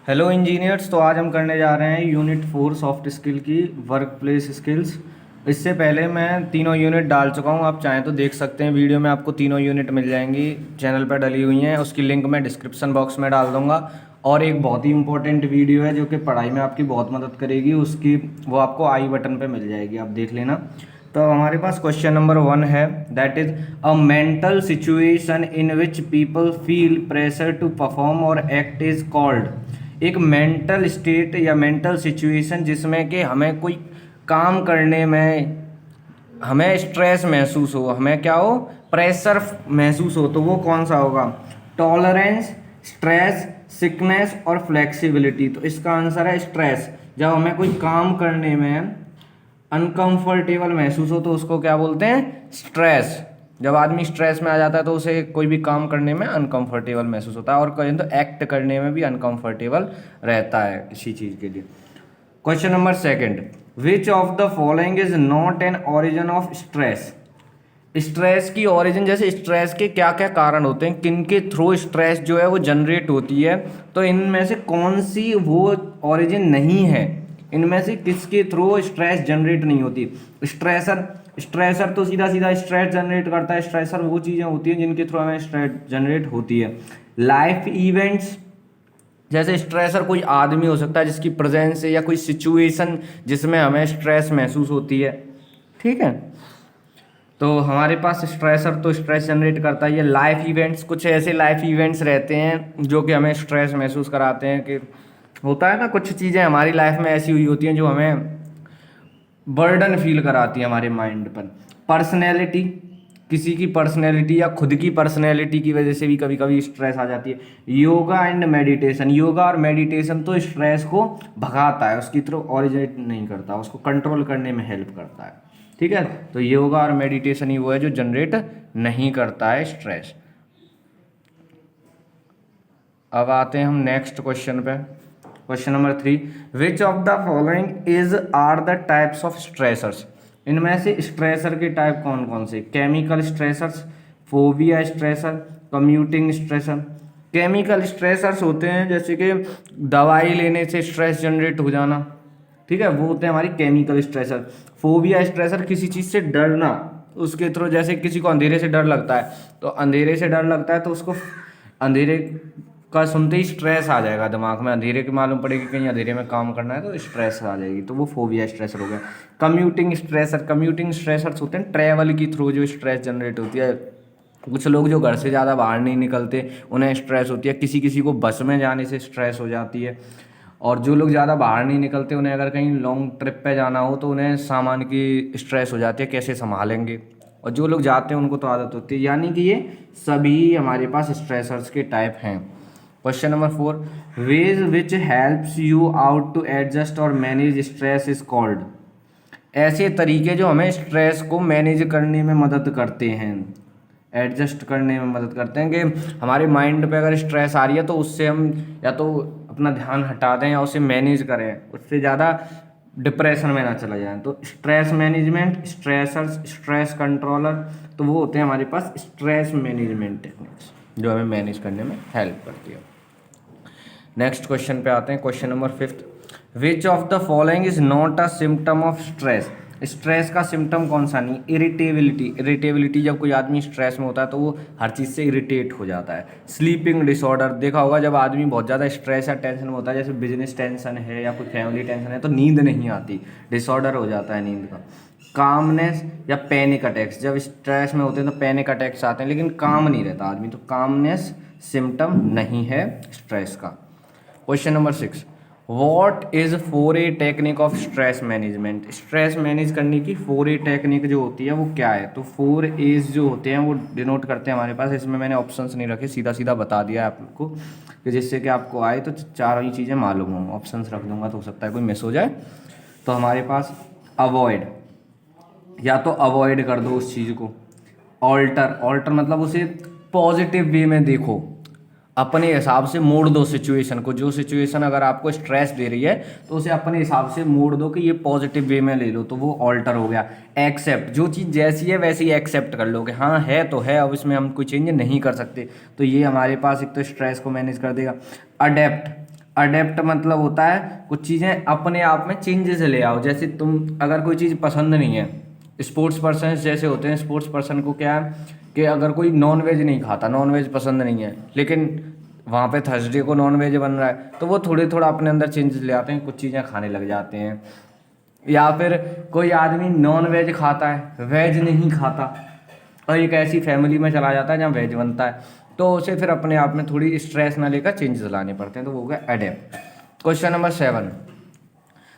Hello engineers. तो आज हम करने जा रहे हैं यूनिट 4 सॉफ्ट स्किल की वर्क प्लेस स्किल्स। इससे पहले मैं तीनों यूनिट डाल चुका हूं, आप चाहें तो देख सकते हैं। वीडियो में आपको तीनों यूनिट मिल जाएंगी, चैनल पर डली हुई हैं। उसकी लिंक मैं डिस्क्रिप्शन बॉक्स में डाल दूंगा। और एक बहुत ही इंपॉर्टेंट वीडियो है जो कि पढ़ाई में आपकी बहुत मदद करेगी, उसकी वो आपको आई बटन पर मिल जाएगी, आप देख लेना। तो हमारे पास क्वेश्चन नंबर 1 है, that is a mental situation in which people feel pressure to perform और एक्ट इज कॉल्ड। एक मेंटल स्टेट या मेंटल सिचुएशन जिसमें कि हमें कोई काम करने में हमें स्ट्रेस महसूस हो, हमें क्या हो, प्रेशर महसूस हो, तो वो कौन सा होगा? टॉलरेंस, स्ट्रेस, सिकनेस और फ्लेक्सिबिलिटी। तो इसका आंसर है स्ट्रेस। जब हमें कोई काम करने में अनकंफर्टेबल महसूस हो तो उसको क्या बोलते हैं? स्ट्रेस। जब आदमी स्ट्रेस में आ जाता है तो उसे कोई भी काम करने में अनकंफर्टेबल महसूस होता है, और कहें तो एक्ट करने में भी अनकंफर्टेबल रहता है किसी चीज़ के लिए। Question number 2, which of the following is not an origin of stress. Stress की ओरिजिन, जैसे स्ट्रेस के क्या क्या कारण होते हैं, किन के थ्रू स्ट्रेस जो है वो जनरेट होती है, तो इनमें से कौन सी वो ओरिजिन नहीं है? इनमें से किसके थ्रू स्ट्रेस जनरेट नहीं होती? स्ट्रेसर। स्ट्रेसर तो सीधा सीधा स्ट्रेस जनरेट करता है। स्ट्रेसर वो चीज़ें होती हैं जिनके थ्रू हमें स्ट्रेस जनरेट होती है। लाइफ इवेंट्स, जैसे स्ट्रेसर कोई आदमी हो सकता है जिसकी प्रेजेंस से, या कोई सिचुएशन जिसमें हमें स्ट्रेस महसूस होती है। ठीक है, तो हमारे पास स्ट्रेसर तो स्ट्रेस जनरेट करता है। ये लाइफ इवेंट्स, कुछ ऐसे लाइफ इवेंट्स रहते हैं जो कि हमें स्ट्रेस महसूस कराते हैं। कि होता है ना, कुछ चीज़ें हमारी लाइफ में ऐसी हुई होती हैं जो हमें बर्डन फील कराती है हमारे माइंड पर। पर्सनैलिटी, किसी की पर्सनैलिटी या खुद की पर्सनैलिटी की वजह से भी कभी कभी स्ट्रेस आ जाती है। योगा एंड मेडिटेशन, योगा और मेडिटेशन तो स्ट्रेस को भगाता है, उसकी तरफ ओरिजिनेट नहीं करता, उसको कंट्रोल करने में हेल्प करता है। ठीक है, तो योगा और मेडिटेशन ही वो है जो जनरेट नहीं करता है स्ट्रेस। अब आते हैं हम नेक्स्ट क्वेश्चन पे। Question number 3, which of the following is are the types of stressors. इनमें से स्ट्रेसर के टाइप कौन कौन से? Chemical stressors, phobia stressor, commuting stressor. Chemical stressors होते हैं जैसे कि दवाई लेने से स्ट्रेस जनरेट हो जाना, ठीक है, वो होते हैं हमारी केमिकल स्ट्रेसर। फोबिया स्ट्रेसर, किसी चीज़ से डरना, उसके थ्रू, जैसे किसी को अंधेरे से डर लगता है, तो अंधेरे से डर लगता है तो उसको अंधेरे का सुनते ही स्ट्रेस आ जाएगा दिमाग में, अंधेरे की मालूम पड़ेगी कहीं अंधेरे में काम करना है तो स्ट्रेस आ जाएगी, तो वो फोबिया स्ट्रेसर हो गया। कम्यूटिंग स्ट्रेसर, कम्यूटिंग स्ट्रेसर्स होते हैं ट्रैवल की थ्रू जो स्ट्रेस जनरेट होती है। कुछ लोग जो घर से ज़्यादा बाहर नहीं निकलते उन्हें स्ट्रेस होती है, किसी किसी को बस में जाने से स्ट्रेस हो जाती है। और जो लोग ज़्यादा बाहर नहीं निकलते उन्हें अगर कहीं लॉन्ग ट्रिप पे जाना हो तो उन्हें सामान की स्ट्रेस हो जाती है, कैसे संभालेंगे। और जो लोग जाते हैं उनको तो आदत होती है। यानी कि ये सभी हमारे पास स्ट्रेसर्स के टाइप हैं। Question number 4, ways which helps you out to adjust और मैनेज स्ट्रेस इज कॉल्ड। ऐसे तरीके जो हमें स्ट्रेस को मैनेज करने में मदद करते हैं, एडजस्ट करने में मदद करते हैं। कि हमारे माइंड पे अगर स्ट्रेस आ रही है तो उससे हम या तो अपना ध्यान हटा दें या उसे मैनेज करें, उससे ज़्यादा डिप्रेशन में ना चला जाए। तो stress management, stressors, stress controller, तो वो होते हैं हमारे पास स्ट्रेस मैनेजमेंट टेक्निक्स जो हमें मैनेज करने में हेल्प करती है। नेक्स्ट क्वेश्चन पे आते हैं। Question number 5, which of the following is not a symptom of stress. Stress का सिम्टम कौन सा नहीं? इरिटेबिलिटी, इरिटेबिलिटी, जब कोई आदमी स्ट्रेस में होता है तो वो हर चीज़ से इरिटेट हो जाता है। स्लीपिंग डिसऑर्डर, देखा होगा जब आदमी बहुत ज़्यादा स्ट्रेस या टेंशन में होता है, जैसे बिजनेस टेंशन है या कोई फैमिली टेंशन है, तो नींद नहीं आती, डिसऑर्डर हो जाता है नींद का। कामनेस या पैनिक अटैक्स, जब स्ट्रेस में होते हैं तो पैनिक अटैक्स आते हैं लेकिन काम नहीं रहता आदमी, तो कामनेस सिम्टम नहीं है स्ट्रेस का। Question number 6, what is 4A technique of stress management. Stress manage करने की 4A टेक्निक जो होती है वो क्या है? तो 4A's जो होते हैं वो डिनोट करते हैं हमारे पास, इसमें मैंने ऑप्शंस नहीं रखे, सीधा सीधा बता दिया है आपको कि जिससे कि आपको आए तो चारों ही चीज़ें मालूम हों। ऑप्शंस रख दूंगा तो हो सकता है कोई मिस हो जाए। तो हमारे पास अवॉइड, या तो अवॉइड कर दो उस चीज़ को। ऑल्टर, ऑल्टर मतलब उसे पॉजिटिव वे में देखो, अपने हिसाब से मोड़ दो सिचुएशन को। जो सिचुएशन अगर आपको स्ट्रेस दे रही है तो उसे अपने हिसाब से मोड़ दो कि ये पॉजिटिव वे में ले लो, तो वो ऑल्टर हो गया। एक्सेप्ट, जो चीज़ जैसी है वैसी एक्सेप्ट कर लो कि हाँ है तो है, अब इसमें हम कोई चेंज नहीं कर सकते, तो ये हमारे पास एक तो स्ट्रेस को मैनेज कर देगा। अडेप्ट, अडेप्ट मतलब होता है कुछ चीज़ें अपने आप में चेंजेस ले आओ। जैसे तुम अगर कोई चीज़ पसंद नहीं है, स्पोर्ट्स पर्सन जैसे होते हैं, स्पोर्ट्स पर्सन को क्या है कि अगर कोई नॉन वेज नहीं खाता, नॉन वेज पसंद नहीं है, लेकिन वहाँ पे थर्सडे को नॉन वेज बन रहा है, तो वो थोड़े थोड़ा अपने अंदर चेंजेस ले आते हैं, कुछ चीज़ें खाने लग जाते हैं। या फिर कोई आदमी नॉन वेज खाता है, वेज नहीं खाता, और एक ऐसी फैमिली में चला जाता है जहाँ वेज बनता है, तो उसे फिर अपने आप में थोड़ी स्ट्रेस ना लेकर चेंजेस लाने पड़ते हैं, तो वो हो गया adept. Question number 7,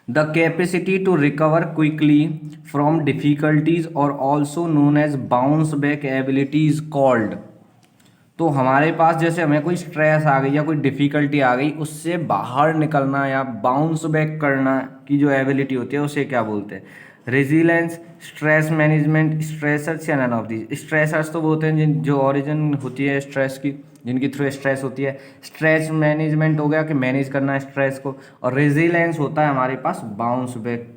the capacity to recover quickly from difficulties और also known as bounce back ability is called. तो हमारे पास जैसे हमें कोई स्ट्रेस आ गई या कोई डिफ़िकल्टी आ गई, उससे बाहर निकलना या बाउंस बैक करना की जो एबिलिटी होती है उसे क्या बोलते हैं? रेजिलेंस, स्ट्रेस मैनेजमेंट, स्ट्रेसर्स या नन ऑफ दीज। स्ट्रेसर्स तो वो होते हैं जो ओरिजिन होती है स्ट्रेस की, जिनकी थ्रू स्ट्रेस होती है। स्ट्रेस मैनेजमेंट हो गया कि मैनेज करना है स्ट्रेस को, और रेजिलेंस होता है हमारे पास बाउंस बैक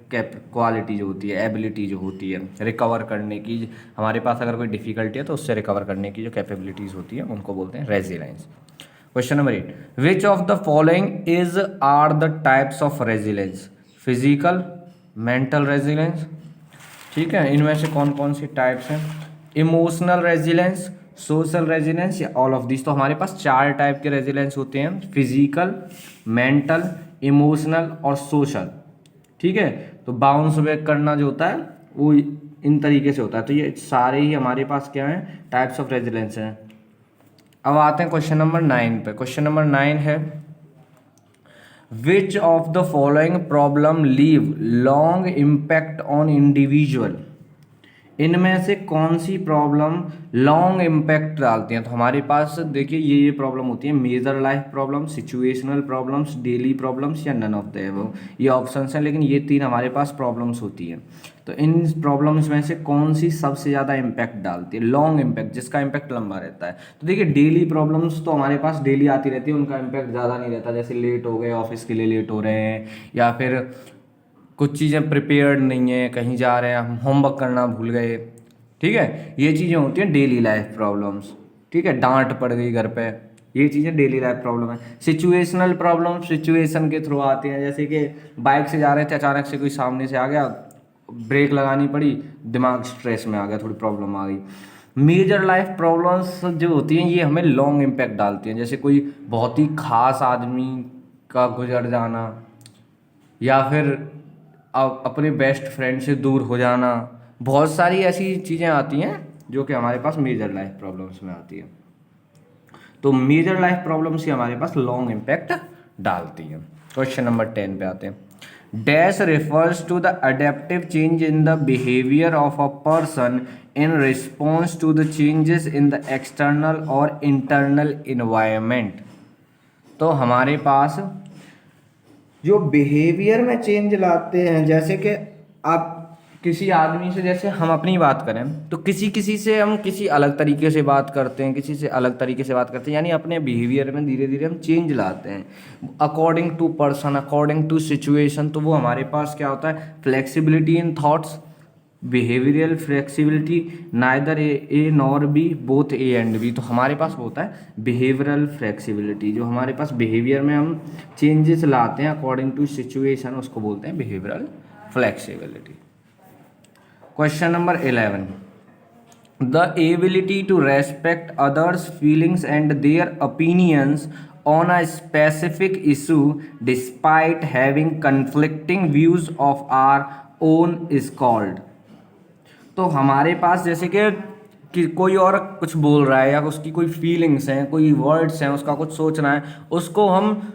क्वालिटी जो होती है, एबिलिटी जो होती है रिकवर करने की। हमारे पास अगर कोई डिफ़िकल्टी है तो उससे रिकवर करने की जो कैपेबिलिटीज़ होती है उनको बोलते हैं resilience. Question number 8, which of the following is are the types of resilience? Physical, mental resilience, ठीक है, इनमें से कौन कौन सी टाइप्स हैं? इमोशनल रेजिलेंस, सोशल रेजिलेंस या ऑल ऑफ दिस। तो हमारे पास 4 टाइप के रेजिलेंस होते हैं, फिजिकल, मेंटल, इमोशनल और सोशल, ठीक है। तो बाउंस बैक करना जो होता है वो इन तरीके से होता है। तो ये सारे ही हमारे पास क्या हैं? टाइप्स ऑफ रेजिलेंस हैं। अब आते हैं क्वेश्चन नंबर 9 पे। क्वेश्चन नंबर 9 है, विच of the following problem leave long impact on individual? इनमें से कौन सी प्रॉब्लम लॉन्ग इम्पैक्ट डालती हैं? तो हमारे पास देखिए ये प्रॉब्लम होती है, major life problem, situational problems, daily problems या नन ऑफ द अबव। ये ऑप्शंस हैं, लेकिन ये 3 हमारे पास प्रॉब्लम्स होती हैं। तो इन प्रॉब्लम्स में से कौन सी सबसे ज़्यादा इम्पैक्ट डालती है? लॉन्ग इम्पैक्ट, जिसका इम्पैक्ट लंबा रहता है। तो देखिए डेली प्रॉब्लम्स तो हमारे पास डेली आती रहती है, उनका इम्पैक्ट ज़्यादा नहीं रहता। जैसे लेट हो गए, ऑफिस के लिए लेट हो रहे हैं, या फिर कुछ चीज़ें प्रिपेयर्ड नहीं है, कहीं जा रहे हैं, हम होमवर्क करना भूल गए, ठीक है, ये चीज़ें होती हैं डेली लाइफ प्रॉब्लम्स, ठीक है, डांट पड़ गई घर पे, ये चीज़ें डेली लाइफ प्रॉब्लम है। सिचुएशनल प्रॉब्लम सिचुएशन के थ्रू आती हैं, जैसे कि बाइक से जा रहे थे, अचानक से कोई सामने से आ गया, ब्रेक लगानी पड़ी, दिमाग स्ट्रेस में आ गया, थोड़ी प्रॉब्लम आ गई। मेजर लाइफ प्रॉब्लम्स जो होती हैं ये हमें लॉन्ग इम्पैक्ट डालती हैं, जैसे कोई बहुत ही खास आदमी का गुजर जाना, या फिर अपने बेस्ट फ्रेंड से दूर हो जाना। बहुत सारी ऐसी चीज़ें आती हैं जो कि हमारे पास मेजर लाइफ प्रॉब्लम्स में आती हैं। तो मेजर लाइफ प्रॉब्लम्स ही हमारे पास लॉन्ग इम्पैक्ट डालती हैं। क्वेश्चन नंबर 10 पे आते हैं, dash refers to the adaptive change in the behaviour of a person in response to the changes in the external और इंटरनल इन्वायरमेंट। तो हमारे पास जो बिहेवियर में चेंज लाते हैं, जैसे कि आप किसी आदमी से, जैसे हम अपनी बात करें तो किसी किसी से हम किसी अलग तरीके से बात करते हैं, किसी से अलग तरीके से बात करते हैं, यानी अपने बिहेवियर में धीरे धीरे हम चेंज लाते हैं according to person, according to situation. तो वो हमारे पास क्या होता है? Flexibility in thoughts, behavioural flexibility, neither A nor B, both A and B. तो हमारे पास होता है बिहेवियरल फ्लेक्सिबिलिटी, जो हमारे पास बिहेवियर में हम चेंजेस लाते हैं अकॉर्डिंग टू सिचुएशन, उसको बोलते हैं behavioural flexibility. Question number 11, the ability to respect others feelings and their opinions on a specific issue despite having conflicting views of our own is called. तो हमारे पास जैसे कि कोई और कुछ बोल रहा है, या उसकी कोई फीलिंग्स हैं, कोई वर्ड्स हैं, उसका कुछ सोचना है, उसको हम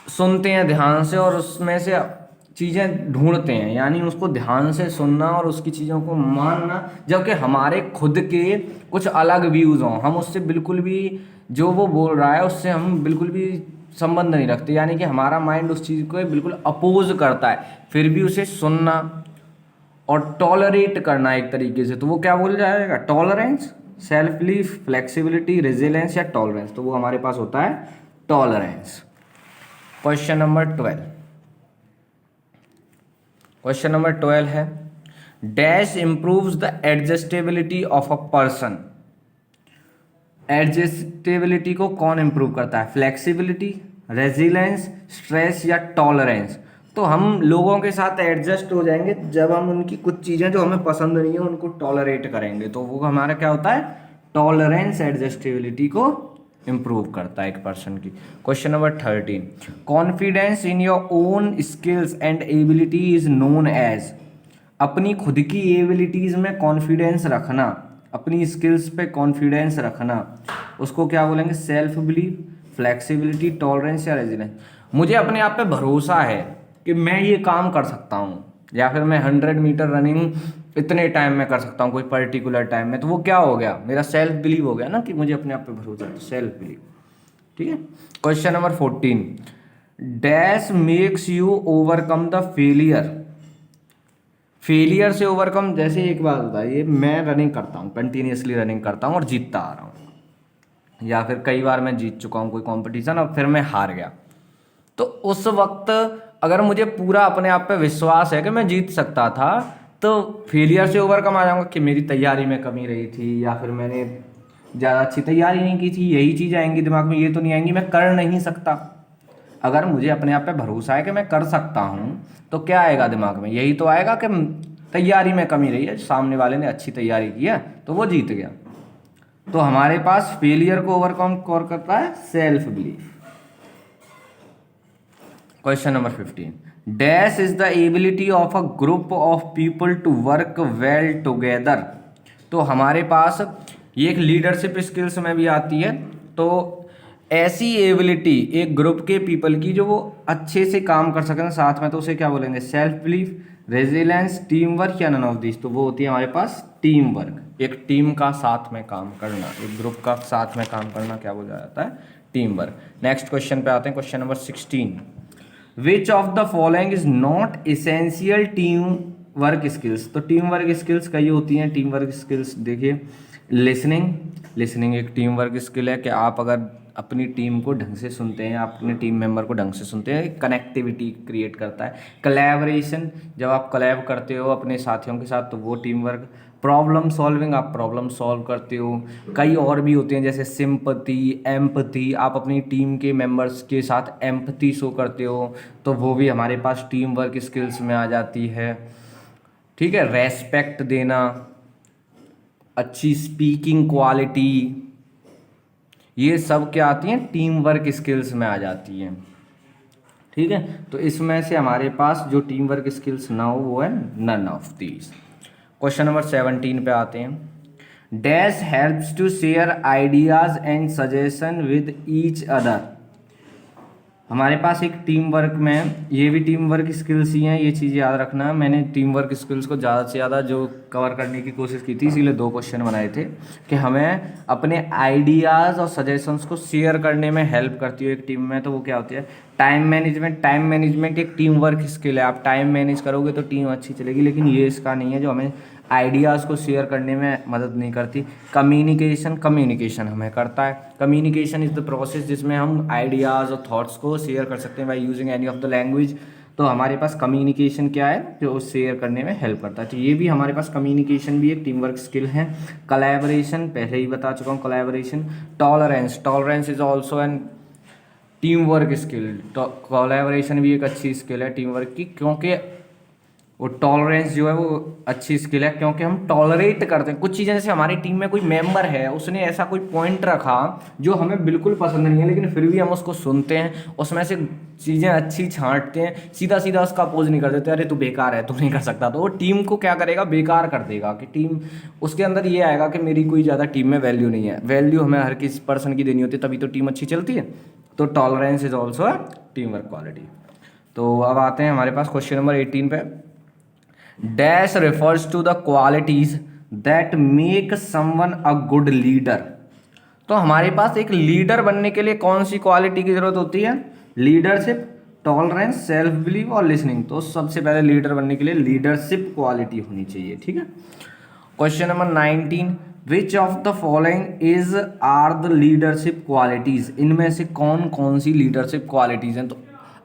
सुनते हैं ध्यान से और उसमें से चीज़ें ढूंढते हैं, यानी उसको ध्यान से सुनना और उसकी चीज़ों को मानना, जबकि हमारे खुद के कुछ अलग व्यूज़ हों, हम उससे बिल्कुल भी, जो वो बोल रहा है उससे हम बिल्कुल भी संबंध नहीं रखते, यानी कि हमारा माइंड उस चीज़ को बिल्कुल अपोज करता है, फिर भी उसे सुनना और टॉलरेट करना एक तरीके से, तो वो क्या बोल जाएगा? Tolerance, self belief, flexibility, resilience या टॉलरेंस। तो वो हमारे पास होता है tolerance. Question number 12, question number 12 है, dash improves the adjustability of a person. Adjustability को कौन इम्प्रूव करता है? फ्लेक्सिबिलिटी, रेजिलेंस, स्ट्रेस या टॉलरेंस। तो हम लोगों के साथ एडजस्ट हो जाएंगे जब हम उनकी कुछ चीज़ें जो हमें पसंद नहीं है उनको टॉलरेट करेंगे, तो वो हमारा क्या होता है, टॉलरेंस एडजस्टेबिलिटी को इम्प्रूव करता है एक पर्सन की। Question number 13, confidence in your own skills and ability is known as. अपनी खुद की एबिलिटीज़ में कॉन्फिडेंस रखना, अपनी स्किल्स पे कॉन्फिडेंस रखना, उसको क्या बोलेंगे, सेल्फ बिलीफ, फ्लेक्सिबिलिटी, टॉलरेंस या रेजिलेंस। मुझे अपने आप पे भरोसा है कि मैं ये काम कर सकता हूँ, या फिर मैं 100 मीटर रनिंग इतने टाइम में कर सकता हूँ कोई पर्टिकुलर टाइम में, तो वो क्या हो गया, मेरा सेल्फ बिलीव हो गया ना कि मुझे अपने आप पे भरोसा है, सेल्फ बिलीव। ठीक है। Question number 14, dash makes you overcome the failure. Failure से ओवरकम, जैसे एक बात बताइए, मैं रनिंग करता हूँ, कंटिन्यूसली रनिंग करता हूँ और जीतता आ रहा हूँ, या फिर कई बार मैं जीत चुका हूँ कोई कंपटीशन और फिर मैं हार गया, तो उस वक्त अगर मुझे पूरा अपने आप पे विश्वास है कि मैं जीत सकता था, तो फेलियर से ओवरकम आ जाऊंगा कि मेरी तैयारी में कमी रही थी, या फिर मैंने ज़्यादा अच्छी तैयारी नहीं की थी, यही चीज़ आएंगी दिमाग में, ये तो नहीं आएंगी मैं कर नहीं सकता। अगर मुझे अपने आप पे भरोसा है कि मैं कर सकता हूँ, तो क्या आएगा दिमाग में, यही तो आएगा कि तैयारी में कमी रही है, सामने वाले ने अच्छी तैयारी की है तो वो जीत गया। तो हमारे पास फेलियर को ओवरकम कौन करता है, self belief. Question number 15, dash is the ability of a group of people to work well together. तो हमारे पास ये एक लीडरशिप स्किल्स में भी आती है, तो ऐसी एबिलिटी एक ग्रुप के पीपल की जो वो अच्छे से काम कर सकें साथ में, तो उसे क्या बोलेंगे, self belief, resilience, team work या नन ऑफ दिस। तो वो होती है हमारे पास टीम वर्क, एक टीम का साथ में काम करना, एक ग्रुप का साथ में काम करना क्या बोला जाता है, टीम वर्क। नेक्स्ट क्वेश्चन पे आते हैं, question number 16, which of the following is not essential team work skills. तो टीम वर्क स्किल्स कई होती हैं, टीम वर्क स्किल्स देखिए, लिसनिंग, लिसनिंग एक टीम वर्क स्किल है कि आप अगर अपनी टीम को ढंग से सुनते हैं, आप अपने टीम मेंबर को ढंग से सुनते हैं, कनेक्टिविटी क्रिएट करता है। कोलैबोरेशन, जब आप कोलैब करते हो अपने साथियों के साथ, तो वो टीम वर्क। प्रॉब्लम सॉल्विंग, आप प्रॉब्लम सॉल्व करते हो। कई और भी होते हैं जैसे सिंपैथी, एम्पैथी, आप अपनी टीम के मेंबर्स के साथ एम्पैथी शो करते हो, तो वो भी हमारे पास टीम वर्क स्किल्स में आ जाती है। ठीक है, रेस्पेक्ट देना, अच्छी स्पीकिंग क्वालिटी, ये सब क्या आती हैं, टीम वर्क स्किल्स में आ जाती हैं। ठीक है, तो इसमें से हमारे पास जो टीम वर्क स्किल्स ना हो वो है none of these. Question number 17 पे आते हैं, dash helps to share ideas and suggestion with each other. हमारे पास एक टीम वर्क में, ये भी टीम वर्क स्किल्स ही हैं, ये चीज़ याद रखना। मैंने टीम वर्क स्किल्स को ज़्यादा से ज़्यादा जो कवर करने की कोशिश की थी, इसीलिए 2 क्वेश्चन बनाए थे कि हमें अपने आइडियाज़ और सजेशंस को शेयर करने में हेल्प करती है एक टीम में। तो वो क्या होती है, टाइम मैनेजमेंट। टाइम मैनेजमेंट एक टीम वर्क स्किल है, आप टाइम मैनेज करोगे तो टीम अच्छी चलेगी, लेकिन ये इसका नहीं है जो हमें आइडियाज़ को शेयर करने में मदद नहीं करती। कम्युनिकेशन, कम्युनिकेशन हमें करता है। कम्युनिकेशन इज़ द प्रोसेस जिसमें हम आइडियाज़ और थॉट्स को शेयर कर सकते हैं by using any of the language. तो हमारे पास कम्युनिकेशन क्या है, जो शेयर करने में हेल्प करता है। तो ये भी हमारे पास कम्युनिकेशन भी एक टीम वर्क स्किल है। कोलैबोरेशन पहले ही बता चुका हूँ, collaboration. Tolerance, tolerance is also an team work skill. Collaboration भी एक अच्छी स्किल है टीम वर्क की, क्योंकि वो टॉलरेंस जो है वो अच्छी स्किल है, क्योंकि हम टॉलरेट करते हैं कुछ चीज़ें। जैसे हमारी टीम में कोई मेंबर है, उसने ऐसा कोई पॉइंट रखा जो हमें बिल्कुल पसंद नहीं है, लेकिन फिर भी हम उसको सुनते हैं, उसमें से चीज़ें अच्छी छांटते हैं, सीधा सीधा उसका अपोज नहीं कर देते, अरे तू बेकार है, तू नहीं कर सकता। तो वो टीम को क्या करेगा, बेकार कर देगा, कि टीम उसके अंदर ये आएगा कि मेरी कोई ज़्यादा टीम में वैल्यू नहीं है। वैल्यू हमें हर किसी पर्सन की देनी होती है, तभी तो टीम अच्छी चलती है। तो tolerance is also team work quality. तो अब आते हैं हमारे पास क्वेश्चन नंबर 18 पे। Dash refers to the qualities that make someone a good leader. तो हमारे पास एक लीडर बनने के लिए कौन सी क्वालिटी की जरूरत होती है, लीडरशिप, टॉलरेंस, सेल्फ बिलीव और लिसनिंग। तो सबसे पहले लीडर बनने के लिए लीडरशिप क्वालिटी होनी चाहिए। ठीक है। Question number 19, which of the following is are the leadership qualities. इनमें से कौन कौन सी लीडरशिप क्वालिटीज हैं। तो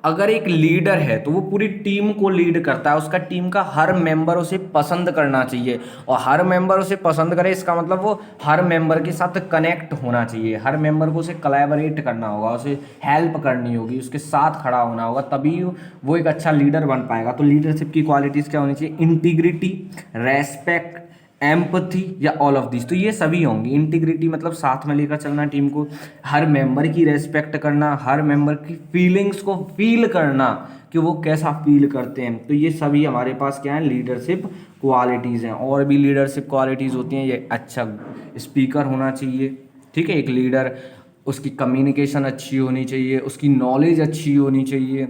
अगर एक लीडर है तो वो पूरी टीम को लीड करता है, उसका टीम का हर मेंबर उसे पसंद करना चाहिए, और हर मेंबर उसे पसंद करे इसका मतलब वो हर मेंबर के साथ कनेक्ट होना चाहिए, हर मेंबर को उसे कोलैबोरेट करना होगा, उसे हेल्प करनी होगी, उसके साथ खड़ा होना होगा, तभी वो एक अच्छा लीडर बन पाएगा। तो लीडरशिप की क्वालिटीज़ क्या होनी चाहिए? इंटीग्रिटी, रेस्पेक्ट, एम्पथी या ऑल ऑफ दिस। तो ये सभी होंगी। इंटीग्रिटी मतलब साथ में लेकर चलना टीम को, हर मेंबर की रेस्पेक्ट करना, हर मेंबर की फीलिंग्स को फील करना कि वो कैसा फील करते हैं। तो ये सभी हमारे पास क्या है? लीडरशिप क्वालिटीज़ हैं। और भी लीडरशिप क्वालिटीज़ होती हैं, ये अच्छा स्पीकर होना चाहिए, ठीक है, एक लीडर, उसकी कम्युनिकेशन अच्छी होनी चाहिए, उसकी नॉलेज अच्छी होनी चाहिए,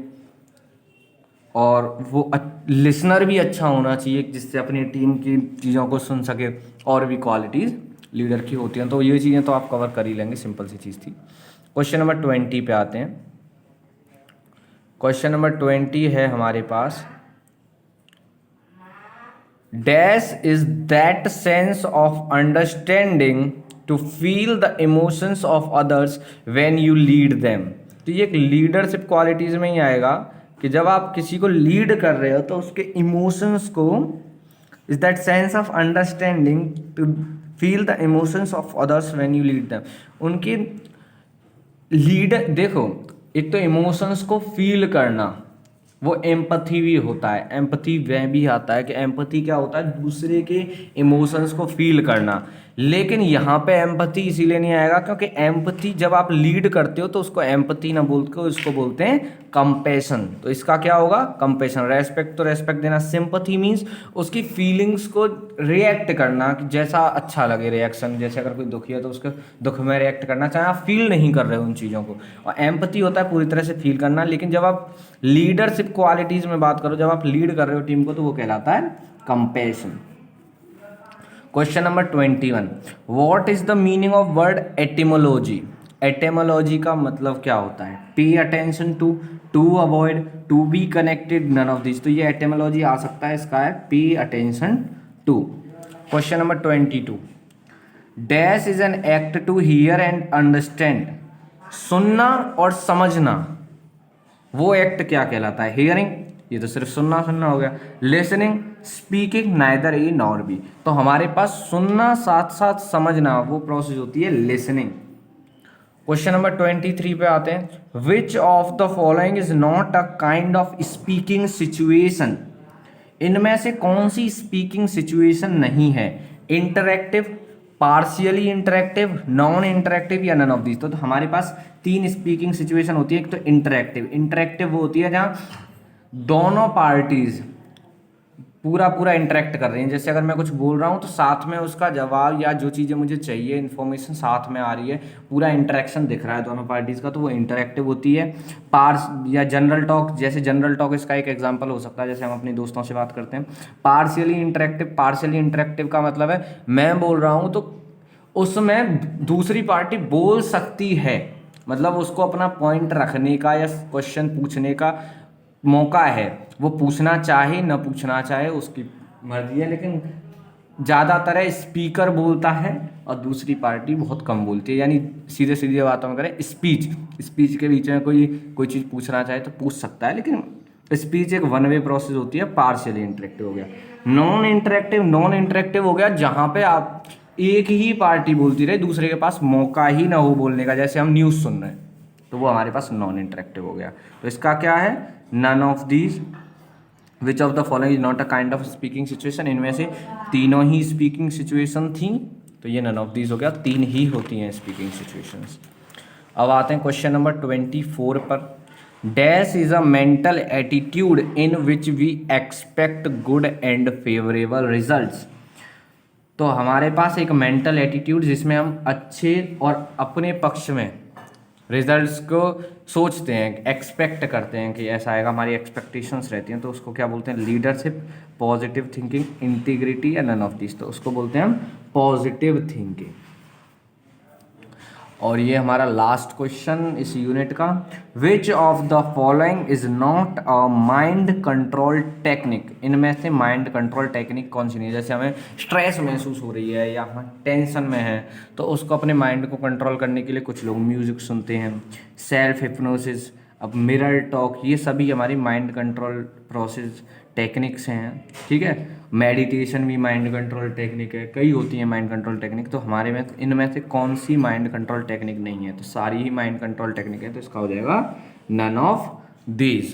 और वो लिसनर भी अच्छा होना चाहिए जिससे अपनी टीम की चीज़ों को सुन सके। और भी क्वालिटीज़ लीडर की होती हैं। तो ये चीज़ें तो आप कवर कर ही लेंगे, सिंपल सी चीज़ थी। क्वेश्चन नंबर 20 पे आते हैं। क्वेश्चन नंबर 20 है हमारे पास, dash is that sense of understanding to feel the emotions of others when you lead them. तो ये एक लीडरशिप क्वालिटीज में ही आएगा कि जब आप किसी को लीड कर रहे हो तो उसके इमोशंस को, is that sense of understanding to feel the emotions of others when you lead them. उनकी लीडर देखो, एक तो इमोशंस को फील करना, वो एम्पथी भी होता है। एम्पथी वह भी आता है कि एम्पथी क्या होता है? दूसरे के इमोशंस को फील करना। लेकिन यहाँ पे एम्पथी इसीलिए नहीं आएगा क्योंकि एम्पथी जब आप लीड करते हो तो उसको एम्पथी ना बोल के उसको बोलते हैं कंपेशन। तो इसका क्या होगा? कंपेशन। रेस्पेक्ट तो रेस्पेक्ट देना। सिंपथी मीन्स उसकी फीलिंग्स को रिएक्ट करना, कि जैसा अच्छा लगे रिएक्शन। जैसे अगर कोई दुखी है तो उसके दुख में रिएक्ट करना, चाहे आप फील नहीं कर रहे हो उन चीज़ों को। और एम्पथी होता है पूरी तरह से फील करना। लेकिन जब आप लीडरशिप क्वालिटीज़ में बात करो, जब आप लीड कर रहे हो टीम को, तो वो कहलाता है compassion. Question number 21, what is the meaning of word etymology? Etymology का मतलब क्या होता है? Pay attention to avoid, to be connected, none of this. तो ये एटिमोलॉजी आ सकता है, इसका है pay attention to. Question number 22, dash is an act to hear and understand. सुनना और समझना, वो एक्ट क्या कहलाता है? हियरिंग, ये तो सिर्फ सुनना सुनना हो गया। Listening, speaking, neither A nor B. तो हमारे पास सुनना साथ साथ समझना, वो प्रोसेस होती है लिसनिंग। क्वेश्चन नंबर 23 पे आते हैं, विच of the following is not a kind of speaking situation? इनमें से कौन सी स्पीकिंग सिचुएशन नहीं है? Interactive, partially interactive, non interactive या नन ऑफ दिस। तो हमारे पास तीन स्पीकिंग सिचुएशन होती है। एक तो इंटरैक्टिव। इंटरैक्टिव वो होती है जहाँ दोनों पार्टीज पूरा इंटरेक्ट कर रही हैं। जैसे अगर मैं कुछ बोल रहा हूँ तो साथ में उसका जवाब या जो चीज़ें मुझे चाहिए, इन्फॉर्मेशन साथ में आ रही है, पूरा इंटरेक्शन दिख रहा है दोनों पार्टीज़ का, तो वो इंटरेक्टिव होती है। पार्स या जनरल टॉक, जैसे जनरल टॉक इसका एक एग्जांपल हो सकता है, जैसे हम अपने दोस्तों से बात करते हैं। पार्शियली इंटरेक्टिव, पार्शियली इंटरेक्टिव का मतलब है मैं बोल रहा हूँ तो उसमें दूसरी पार्टी बोल सकती है, मतलब उसको अपना पॉइंट रखने का या क्वेश्चन पूछने का मौका है। वो पूछना चाहे न पूछना चाहे उसकी मर्जी है, लेकिन ज़्यादातर स्पीकर बोलता है और दूसरी पार्टी बहुत कम बोलती है। यानी सीधे सीधे बातों में करें, स्पीच के बीच में कोई चीज़ पूछना चाहे तो पूछ सकता है, लेकिन स्पीच एक वन वे प्रोसेस होती है। पार्शियली इंटरेक्टिव हो गया। नॉन इंटरेक्टिव हो गया जहाँ पे आप एक ही पार्टी बोलती रहे, दूसरे के पास मौका ही ना हो बोलने का। जैसे हम न्यूज़ सुन रहे हैं तो वो हमारे पास नॉन इंटरेक्टिव हो गया। तो इसका क्या है? None of these. Which of the following is not a kind of speaking situation? इनमें से तीनों ही स्पीकिंग सिचुएशन थी, तो ये नन ऑफ दीज हो गया। तीन ही होती हैं स्पीकिंग सिचुएशंस। अब आते हैं क्वेश्चन नंबर 24 पर। Dash is a mental attitude in which we expect good and favourable results. तो हमारे पास एक मेंटल एटीट्यूड जिसमें हम अच्छे और अपने पक्ष में रिजल्ट्स को सोचते हैं, एक्सपेक्ट करते हैं कि ऐसा आएगा, हमारी एक्सपेक्टेशंस रहती हैं, तो उसको क्या बोलते हैं? लीडरशिप, पॉजिटिव थिंकिंग, इंटीग्रिटी या नन ऑफ दिस। तो उसको बोलते हैं हम पॉजिटिव थिंकिंग। और ये हमारा लास्ट क्वेश्चन इस यूनिट का, विच of the following is not a mind control technique? इनमें से माइंड कंट्रोल टेक्निक कौन सी नहीं है? जैसे हमें स्ट्रेस महसूस हो रही है या हम टेंशन में हैं, तो उसको अपने माइंड को कंट्रोल करने के लिए कुछ लोग म्यूजिक सुनते हैं, सेल्फ हिप्नोसिस, अब मिरर टॉक, ये सभी हमारी माइंड कंट्रोल प्रोसेस टेक्निक्स हैं, ठीक है। मेडिटेशन भी माइंड कंट्रोल टेक्निक है, कई होती हैं माइंड कंट्रोल टेक्निक। तो हमारे में इनमें से कौन सी माइंड कंट्रोल टेक्निक नहीं है? तो सारी ही माइंड कंट्रोल टेक्निक है, तो इसका हो जाएगा नन ऑफ दीज।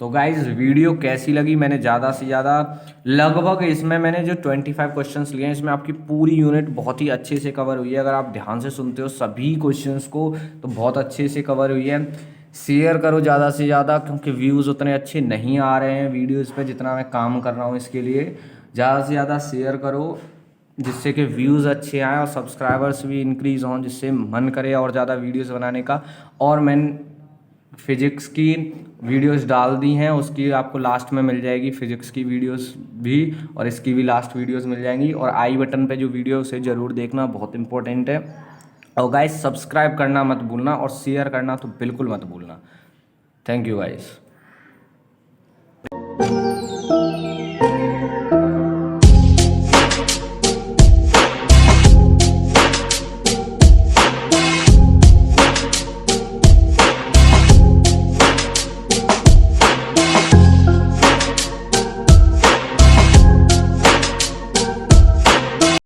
तो गाइज वीडियो कैसी लगी? मैंने ज़्यादा से ज़्यादा लगभग इसमें मैंने जो 25 क्वेश्चंस लिए हैं, इसमें आपकी पूरी यूनिट बहुत ही अच्छे से कवर हुई है। अगर आप ध्यान से सुनते हो सभी क्वेश्चंस को तो बहुत अच्छे से कवर हुई है। शेयर करो ज़्यादा से ज़्यादा, क्योंकि व्यूज़ उतने अच्छे नहीं आ रहे हैं वीडियोज़ पे जितना मैं काम कर रहा हूँ। इसके लिए ज़्यादा से ज़्यादा शेयर करो जिससे कि व्यूज़ अच्छे आएँ और सब्सक्राइबर्स भी इंक्रीज़ हों, जिससे मन करे और ज़्यादा वीडियोज़ बनाने का। और मैंने फिजिक्स की वीडियोस डाल दी हैं, उसकी आपको लास्ट में मिल जाएगी फिजिक्स की वीडियोस भी, और इसकी भी लास्ट वीडियोस मिल जाएंगी। और आई बटन पे जो वीडियो उसे ज़रूर देखना, बहुत इंपॉर्टेंट है। और गाइस सब्सक्राइब करना मत भूलना और शेयर करना तो बिल्कुल मत भूलना। Thank you guys.